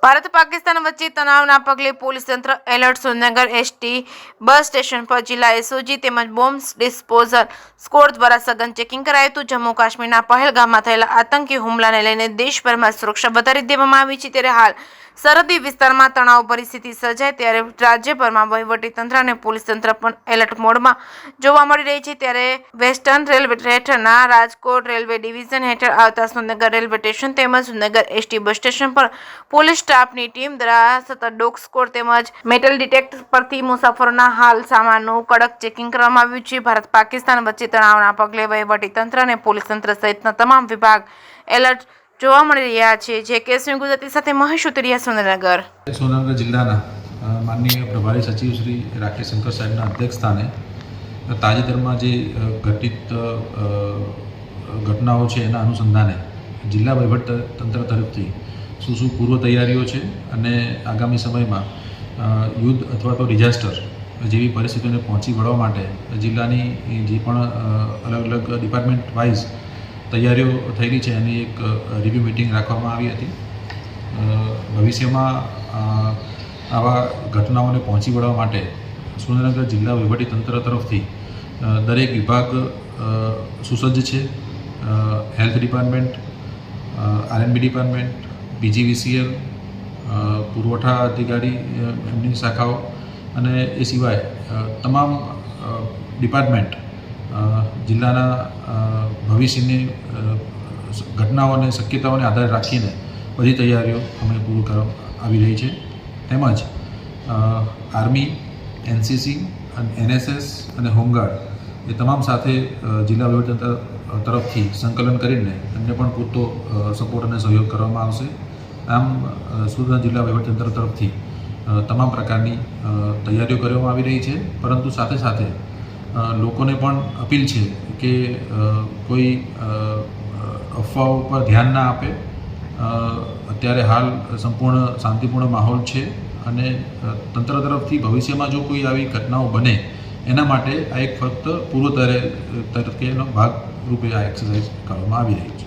ભારત પાકિસ્તાન વચ્ચે તણાવના પગલે પોલીસ તંત્ર alert. Surendranagar ST bus station પર જિલ્લા એસઓજી તેમજ બોમ્બ ડિસ્પોઝલ સ્ક્વોડ દ્વારા સઘન ચેકિંગ કરાયું હતું. જમ્મુ કાશ્મીરના પહેલગામમાં થયેલા આતંકી હુમલાને લઈને દેશભરમાં સુરક્ષા વધારી દેવામાં આવી છે. ત્યારે હાલ સરહદી વિસ્તારમાં તણાવ પરિસ્થિતિ સર્જાય ત્યારે રાજ્યભરમાં વહીવટી તંત્ર અને પોલીસ તંત્ર પણ એલર્ટ મોડમાં જોવા મળી રહી છે. ત્યારે વેસ્ટર્ન રેલવે હેઠળના રાજકોટ રેલવે ડિવિઝન હેઠળ આવતા સુરેન્દ્રનગર રેલવે સ્ટેશન તેમજ સુરેન્દ્રનગર એસટી બસ સ્ટેશન પર પોલીસ સ્ટાફની ટીમ દ્વારા સતત ડોગ સ્કોડ તેમજ મેટલ ડિટેક્ટર પરથી મુસાફરોના હાલ સામાનનું કડક ચેકિંગ કરવામાં આવ્યું છે. ભારત પાકિસ્તાન વચ્ચે તણાવના પગલે વહીવટી તંત્ર અને પોલીસ તંત્ર સહિતના તમામ વિભાગ એલર્ટ જોવા મળી રહ્યા છે. જે કેસની ગુજરાતી સાથે મહેશ ઉતરિયા, સુરેન્દ્રનગર. સુરેન્દ્રનગર જિલ્લાના માનનીય પ્રભારી સચિવ શ્રી રાકેશ શંકર સાહેબના અધ્યક્ષસ્થાને તાજેતરમાં જે ઘટિત ઘટનાઓ છે એના અનુસંધાને જિલ્લા વહીવટતંત્ર તરફથી શું પૂર્વ તૈયારીઓ છે અને આગામી સમયમાં યુદ્ધ અથવા તો ડિઝાસ્ટર જેવી પરિસ્થિતિઓને પહોંચી વળવા માટે જિલ્લાની જે પણ અલગ અલગ ડિપાર્ટમેન્ટ વાઇઝ તૈયારીઓ થયેલી છે એની એક રિવ્યૂ મિટિંગ રાખવામાં આવી હતી. ભવિષ્યમાં આવા ઘટનાઓને પહોંચી વળવા માટે સુરેન્દ્રનગર જિલ્લા વહીવટીતંત્ર તરફથી દરેક વિભાગ સુસજ્જ છે. Health department, RNB department, PGVCL, પુરવઠા અધિકારી એમની શાખાઓ અને એ સિવાય તમામ ડિપાર્ટમેન્ટ જિલ્લાના ભવિષ્યની ઘટનાઓ અને શક્યતાઓને આધારે રાખીને બધી તૈયારીઓ અમે પૂરું કરવા આવી રહી છે. તેમજ આર્મી, એનસીસી, એનએસએસ અને હોમગાર્ડ એ તમામ સાથે જિલ્લા વહીવટીતંત્ર તરફથી સંકલન કરીને એમને પણ પૂરતો સપોર્ટ અને સહયોગ કરવામાં આવશે. આમ સુરત જિલ્લા વહીવટીતંત્ર તરફથી તમામ પ્રકારની તૈયારીઓ કરવામાં આવી રહી છે. પરંતુ સાથે સાથે લોકોને પણ અપીલ છે કે કોઈ અફવાઓ પર ધ્યાન ના આપે. અત્યારે હાલ સંપૂર્ણ શાંતિપૂર્ણ માહોલ છે અને તંત્ર તરફથી ભવિષ્યમાં જો કોઈ આવી ઘટનાઓ બને એના માટે આ એક ફક્ત પૂર્વ તરીકેનો ભાગ રૂપે આ એક્સરસાઇઝ કરવામાં આવી રહી છે.